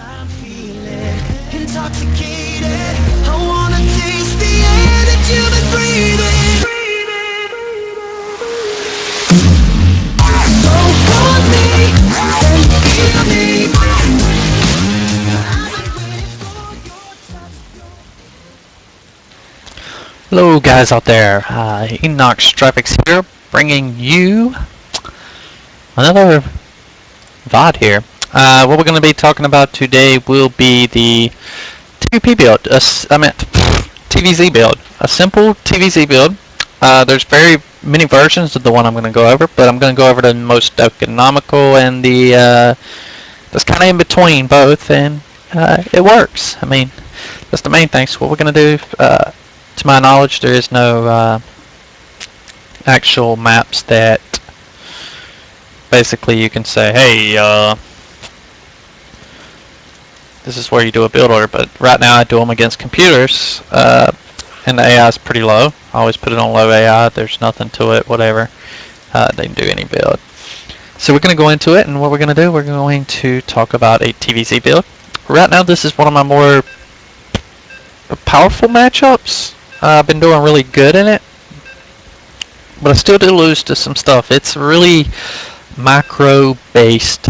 I'm feeling intoxicated. I wanna taste the air that you've been breathing. So hold me and feel me. Hello guys out there, Enox here, bringing you another VOD here. What we're going to be talking about today will be the TVP build, TvZ build, a simple TvZ build. There's very many versions of the one I'm going to go over, but I'm going to go over the most economical and the that's kind of in between both, and it works. I mean, that's the main thing. So what we're going to do, to my knowledge, there is no actual maps that basically you can say, hey, this is where you do a build order, but right now I do them against computers, and the AI is pretty low. I always put it on low AI. There's nothing to it, whatever. They can do any build. So we're going to go into it, and what we're going to do, we're going to talk about a TvZ build. Right now this is one of my more powerful matchups. I've been doing really good in it, but I still do lose to some stuff. It's really macro based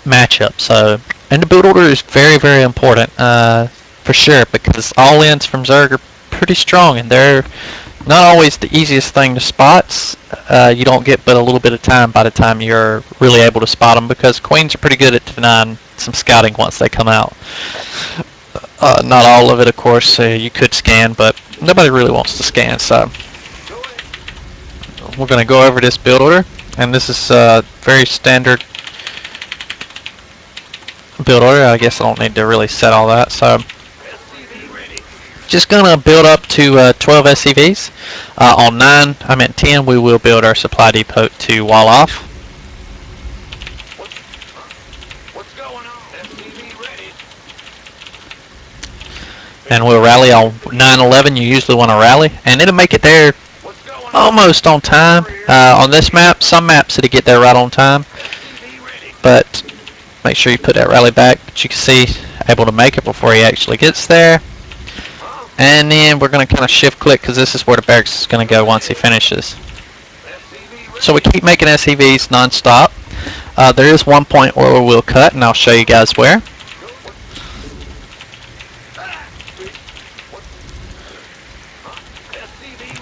matchup, so, and the build order is very, very important, for sure, because all ends from Zerg are pretty strong, and they're not always the easiest thing to spot. You don't get but a little bit of time by the time you're really able to spot them, because queens are pretty good at denying some scouting once they come out. Not all of it, of course. You could scan, but nobody really wants to scan, so we're going to go over this build order, and this is very standard build order. I guess I don't need to really set all that, so just going to build up to 12 SCVs. On 10, we will build our supply depot to wall off. And we'll rally on 9/11. You usually want to rally, and it'll make it there almost on time. On this map, some maps it'll get there right on time, but make sure you put that rally back. But you can see, able to make it before he actually gets there. And then we're going to kind of shift click, because this is where the barracks is going to go once he finishes. So we keep making SCVs non-stop. There is one point where we'll cut, and I'll show you guys where.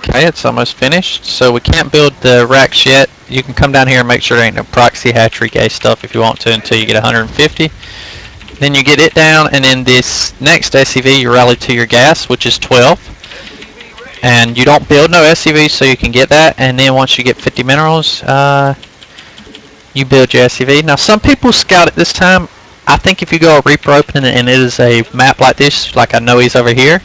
Okay, it's almost finished, so we can't build the racks yet. You can come down here and make sure there ain't no proxy hatchery gay stuff if you want to until you get 150. Then you get it down, and then this next SCV you rally to your gas, which is 12. And you don't build no SCV, so you can get that, and then once you get 50 minerals, you build your SCV. Now some people scout it this time. I think if you go a Reaper opening and it is a map like this, like I know he's over here,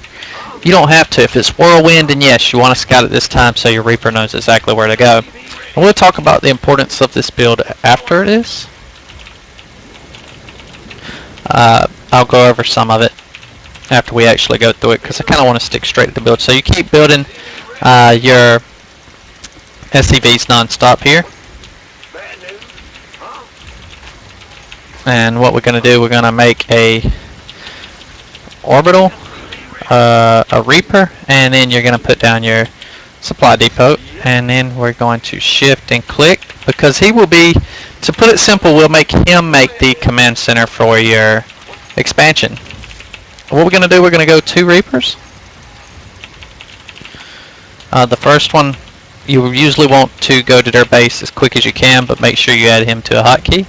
you don't have to. If it's whirlwind, then yes, you want to scout it this time so your Reaper knows exactly where to go. And we'll talk about the importance of this build after this. I'll go over some of it after we actually go through it, because I kind of want to stick straight to the build. So you keep building your SCVs non-stop here. And what we're going to do, we're going to make a orbital, a Reaper, and then you're going to put down your supply depot, and then we're going to shift and click, because he will be, to put it simple, we'll make him make the command center for your expansion. What we're going to do, we're going to go 2 Reapers. The first one, you usually want to go to their base as quick as you can, but make sure you add him to a hotkey,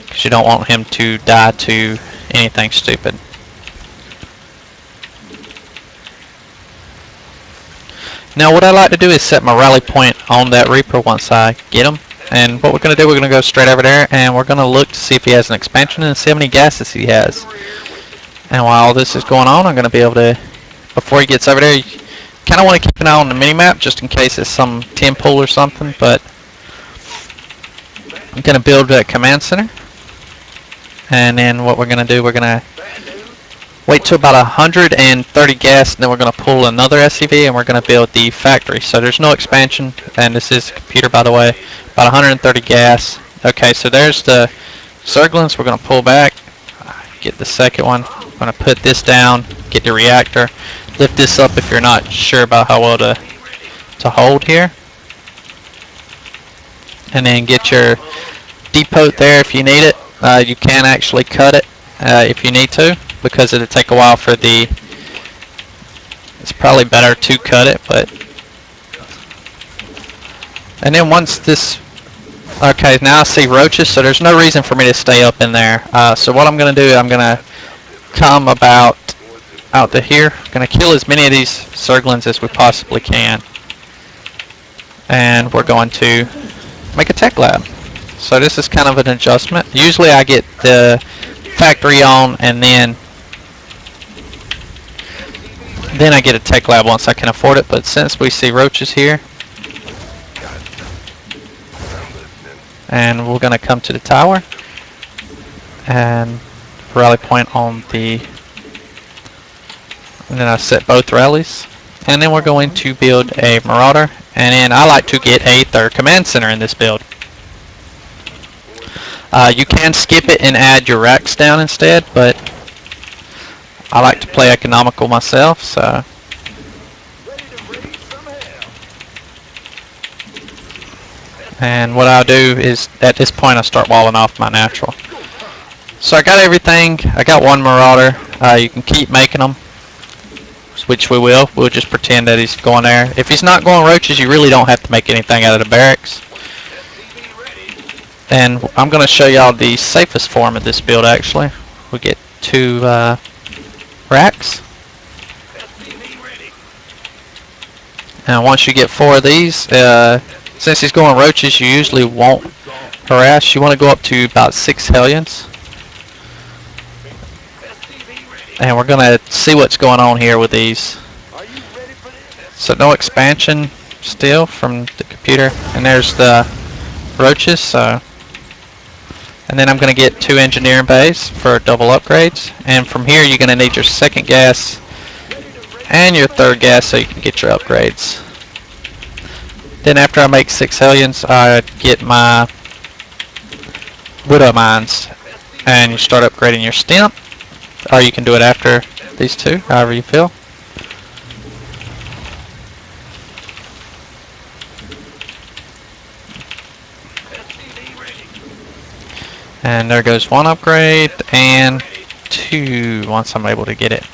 because you don't want him to die to anything stupid. Now what I like to do is set my rally point on that Reaper once I get him. And what we're going to do, we're going to go straight over there, and we're going to look to see if he has an expansion and see how many gases he has. And while all this is going on, I'm going to be able to, before he gets over there, you kind of want to keep an eye on the mini-map just in case it's some 10 pool or something, but I'm going to build that command center. And then what we're going to do, we're going to wait till about 130 gas, and then we're going to pull another SCV, and we're going to build the factory. So there's no expansion, and this is a computer, by the way. About 130 gas. Okay, so there's the Zerglings, we're going to pull back, get the second one. I'm going to put this down, get the reactor, lift this up if you're not sure about how well to hold here. And then get your depot there if you need it. You can actually cut it if you need to, because it'll take a while for the... It's probably better to cut it, but... And then once this... Okay, now I see roaches, so there's no reason for me to stay up in there. So what I'm going to do, I'm going to come about out to here. I'm going to kill as many of these Zerglings as we possibly can. And we're going to make a tech lab. So this is kind of an adjustment. Usually I get the factory on and then I get a tech lab once I can afford it, but since we see roaches here, and we're going to come to the tower and rally point on the, and then I set both rallies, and then we're going to build a marauder, and then I like to get a third command center in this build. You can skip it and add your racks down instead, but I like to play economical myself, so. And what I'll do is, at this point, I start walling off my natural. So I got everything. I got one marauder. You can keep making them, which we will. We'll just pretend that he's going there. If he's not going roaches, you really don't have to make anything out of the barracks. And I'm going to show y'all the safest form of this build, actually. We get 2 racks. And once you get 4 of these, since he's going roaches, you usually won't harass. You want to go up to about 6 hellions. And we're going to see what's going on here with these. So no expansion still from the computer. And there's the roaches. So. And then I'm going to get 2 engineering bays for double upgrades. And from here you're going to need your second gas and your third gas so you can get your upgrades. Then after I make 6 hellions, I get my widow mines, and you start upgrading your stimp, or you can do it after these 2, however you feel. And there goes 1 upgrade, and 2 once I'm able to get it.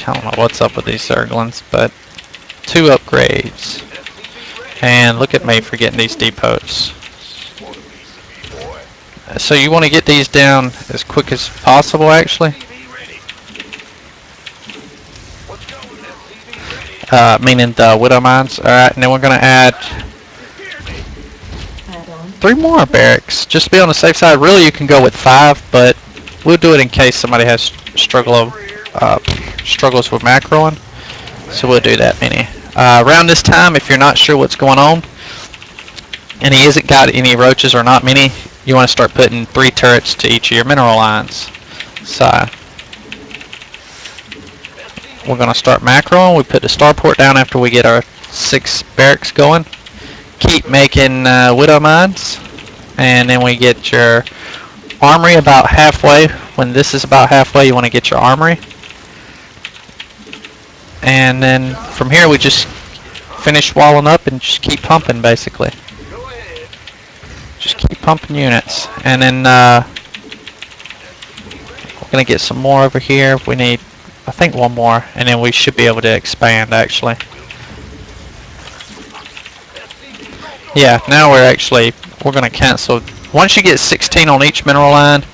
I don't know what's up with these Zerglings, but 2 upgrades. And look at me for getting these depots. So you want to get these down as quick as possible, actually. Meaning the widow mines. Alright, and then we're going to add 3 more barracks. Just to be on the safe side. Really, you can go with 5, but we'll do it in case somebody has struggles with macroing, so we'll do that many. Around this time, if you're not sure what's going on, and he hasn't got any roaches or not many, you want to start putting 3 turrets to each of your mineral lines. So we're going to start macroing. We put the starport down after we get our 6 barracks going. Keep making widow mines, and then we get your armory about halfway. When this is about halfway, you want to get your armory. And then from here we just finish walling up and just keep pumping, basically. Just keep pumping units. And then we're going to get some more over here. We need, I think, 1 more, and then we should be able to expand, actually. Yeah, now we're going to cancel. Once you get 16 on each mineral line,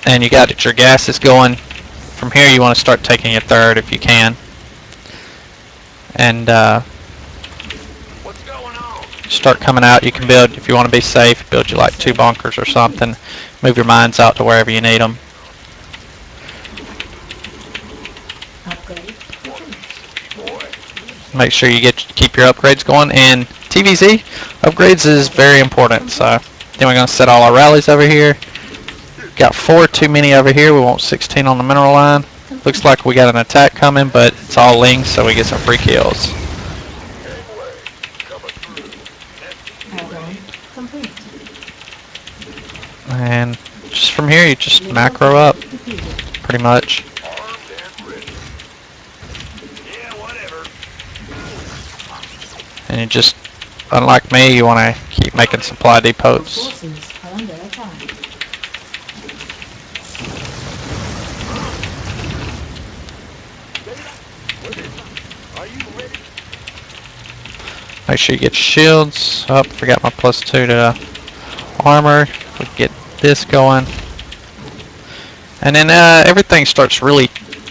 and you got your gases going, from here you want to start taking your third if you can. And start coming out. You can build, if you want to be safe, build you like 2 bunkers or something. Move your mines out to wherever you need them. Make sure you keep your upgrades going. And TvZ upgrades is very important. So then we're going to set all our rallies over here. Got 4 too many over here. We want 16 on the mineral line. Looks like we got an attack coming, but it's all links, so we get some free kills. And just from here, you just macro up, pretty much. And you just, unlike me, you want to keep making supply depots. Make sure you get your shields. Oh, forgot my +2 to armor. We get this going. And then everything starts really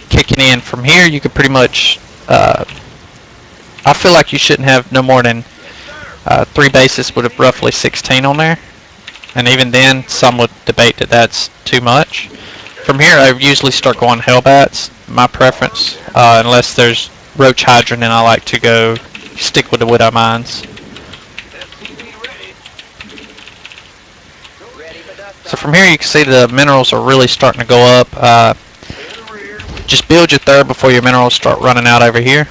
kicking in. From here, you could pretty much... I feel like you shouldn't have no more than 3 bases with roughly 16 on there. And even then, some would debate that that's too much. From here, I usually start going Hellbats, my preference. Unless there's Roach Hydra, then I like to go stick with the Widow Mines. So from here, you can see the minerals are really starting to go up. Just build your third before your minerals start running out over here.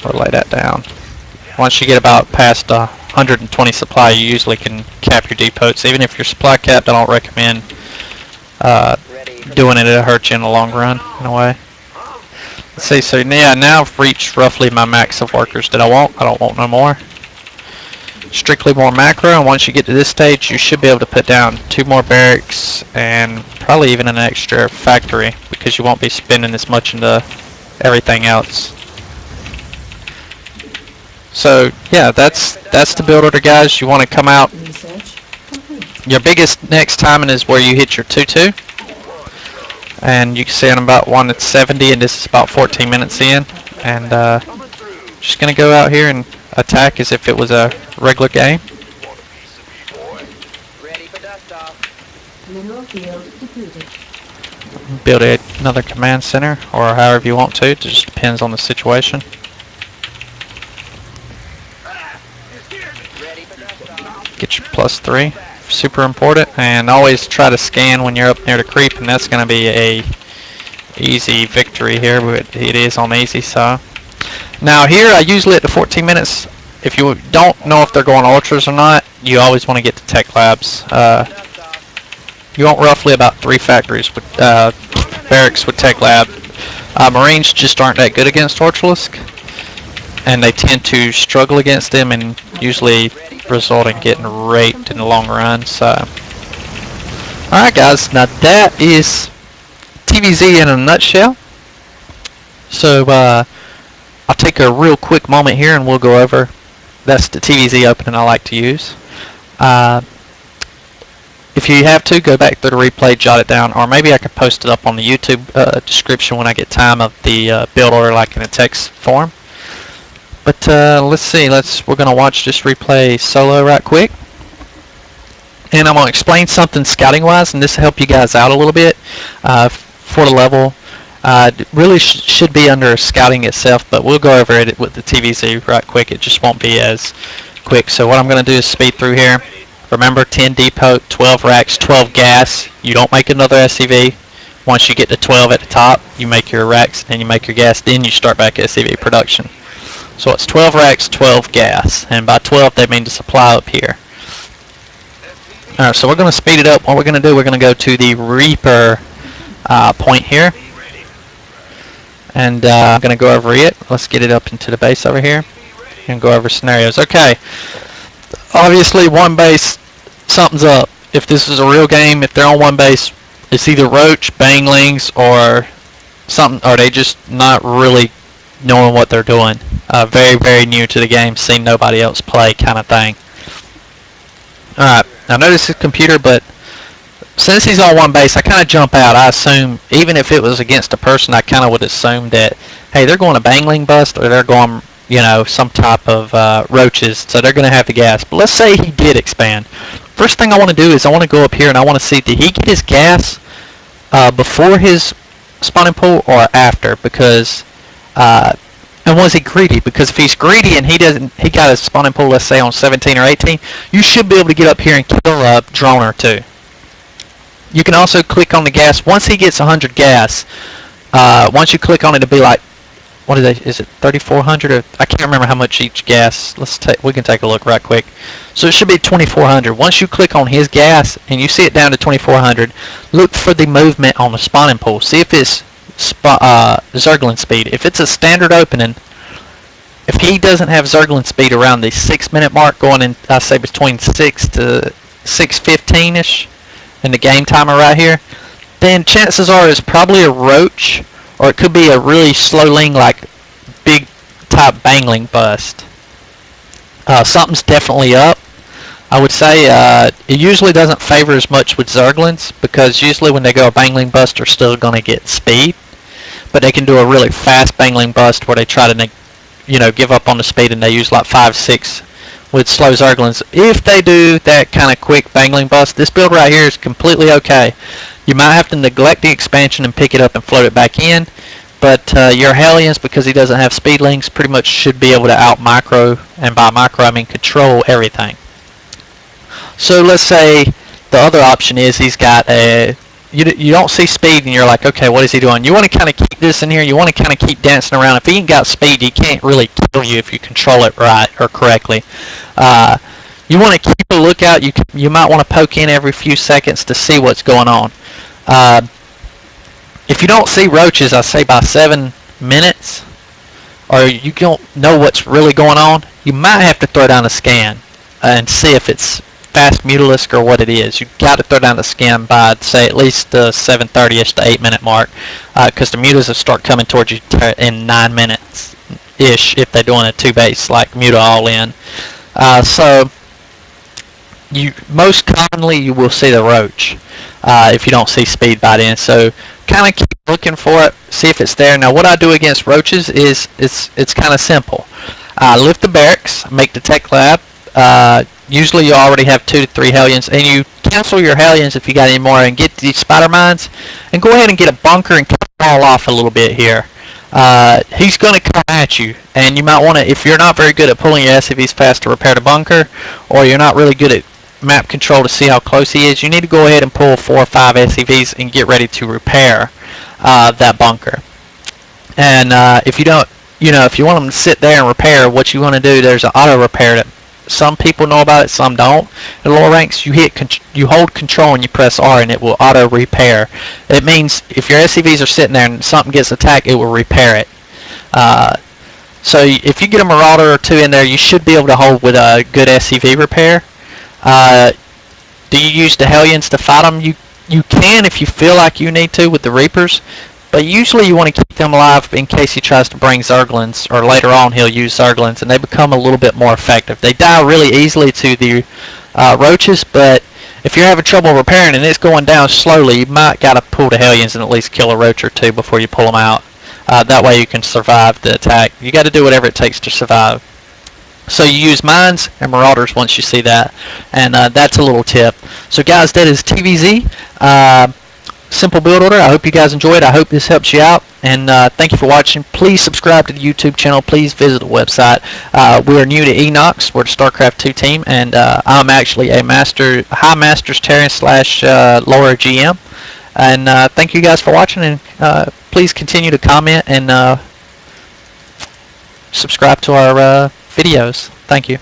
Or lay that down. Once you get about past 120 supply, you usually can cap your depots. Even if you're supply capped, I don't recommend doing it. It'll hurt you in the long run, in a way. Let's see, so yeah, now I've reached roughly my max of workers that I want. I don't want no more. Strictly more macro, and once you get to this stage, you should be able to put down 2 more barracks and probably even an extra factory, because you won't be spending as much into everything else. So yeah, that's the build order, guys. You want to come out. Your biggest next timing is where you hit your 2-2. And you can see I'm about 1 at 70, and this is about 14 minutes in. And just gonna go out here and attack as if it was a regular game. Build another command center, or however you want to. It just depends on the situation. Get your +3. Super important, and always try to scan when you're up near the creep, and that's going to be a easy victory here, but it is on easy. So now here I usually at the 14 minutes, if you don't know if they're going ultras or not, you always want to get to tech labs. You want roughly about 3 factories with barracks with tech lab. Marines just aren't that good against Ultralisk, and they tend to struggle against them and usually result in getting raped in the long run. So alright guys, now that is TvZ in a nutshell. So I'll take a real quick moment here and we'll go over. That's the TvZ opening I like to use. If you have to, go back through the replay, jot it down, or maybe I could post it up on the YouTube description when I get time of the build order, like in a text form. But let's see, we're going to watch this replay solo right quick. And I'm going to explain something scouting wise, and this will help you guys out a little bit for the level. It really should be under scouting itself, but we'll go over it with the TvZ right quick. It just won't be as quick. So what I'm going to do is speed through here. Remember, 10 depot, 12 racks, 12 gas. You don't make another SCV. Once you get to 12 at the top, you make your racks, then you make your gas, then you start back SCV production. So it's 12 racks, 12 gas, and by 12 they mean the supply up here. Alright, so we're going to speed it up. What we're going to do, we're going to go to the Reaper point here. And I'm going to go over it. Let's get it up into the base over here and go over scenarios. Okay, obviously one base, something's up. If this is a real game, if they're on one base, it's either Roach, Banglings, or something, or they just not really knowing what they're doing. Very, very new to the game, seen nobody else play kind of thing. Alright, I know this is a computer, but since he's on one base, I kind of jump out. I assume, even if it was against a person, I kind of would assume that, hey, they're going to Bangling bust, or they're going, you know, some type of roaches, so they're going to have the gas. But let's say he did expand. First thing I want to do is I want to go up here and I want to see, did he get his gas before his spawning pool or after? Because, and was he greedy? Because if he's greedy and he got his spawning pool, let's say on 17 or 18, you should be able to get up here and kill a drone or two. You can also click on the gas. Once he gets 100 gas, once you click on it, it'll be like what is it? Is it 3,400? Or I can't remember how much each gas. We can take a look right quick. So it should be 2,400. Once you click on his gas and you see it down to 2,400, look for the movement on the spawning pool. See if it's Zerglin speed. If it's a standard opening, if he doesn't have Zerglin speed around the 6-minute mark, going in, I say between 6 to 6:15ish in the game timer right here, then chances are it's probably a roach, or it could be a really slow ling, like big type bangling bust. Something's definitely up. I would say it usually doesn't favor as much with Zerglins, because usually when they go a bangling bust, they're still going to get speed, but they can do a really fast bangling bust where they try to give up on the speed, and they use like 5-6 with slow Zerglins. If they do that kind of quick bangling bust, this build right here is completely okay. You might have to neglect the expansion and pick it up and float it back in, but your Hellions, because he doesn't have speed links, pretty much should be able to out micro, and by micro I mean control everything. So let's say the other option is he's got a you don't see speed, and you're like, okay, what is he doing? You want to kind of keep this in here. You want to kind of keep dancing around. If he ain't got speed, he can't really kill you if you control it right or correctly. You want to keep a lookout. You might want to poke in every few seconds to see what's going on. If you don't see roaches, I say by 7 minutes, or you don't know what's really going on, you might have to throw down a scan and see if it's fast mutalisk or what it is. You've got to throw down the scan by, say, at least the 7:30ish to 8-minute mark, because the mutas will start coming towards you in 9 minutes ish if they're doing a 2-base like muta all in. So most commonly you will see the roach if you don't see speed by then. So kind of keep looking for it, see if it's there. Now what I do against roaches is it's kind of simple. I lift the barracks, make the tech lab. Usually you already have 2 to 3 Hellions, and you cancel your Hellions if you got any more, and get these spider mines, and go ahead and get a bunker and cut it all off a little bit here. He's going to come at you, and you might want to, if you're not very good at pulling your SCVs fast to repair the bunker, or you're not really good at map control to see how close he is, you need to go ahead and pull 4 or 5 SCVs and get ready to repair that bunker. And if you don't, if you want them to sit there and repair, what you want to do, there's an auto repair that some people know about it, some don't. In lower ranks, you hold control and you press R, and it will auto repair. It means if your SCVs are sitting there and something gets attacked, it will repair it. So if you get a Marauder or 2 in there, you should be able to hold with a good SCV repair. Do you use the Hellions to fight them? You can if you feel like you need to with the Reapers, but usually you want to keep them alive in case he tries to bring Zerglins, or later on he'll use Zerglins, and they become a little bit more effective. They die really easily to the roaches, but if you're having trouble repairing and it's going down slowly, you might got to pull the Hellions and at least kill a roach or 2 before you pull them out. That way you can survive the attack. You got to do whatever it takes to survive. So you use mines and marauders once you see that, and that's a little tip. So guys, that is TvZ. Simple build order. I hope you guys enjoyed. I hope this helps you out, and thank you for watching. Please subscribe to the YouTube channel. Please visit the website. We are new to Enox. We're the StarCraft 2 team, and I'm actually a High Masters Terran / lower GM. And thank you guys for watching, and please continue to comment and subscribe to our videos. Thank you.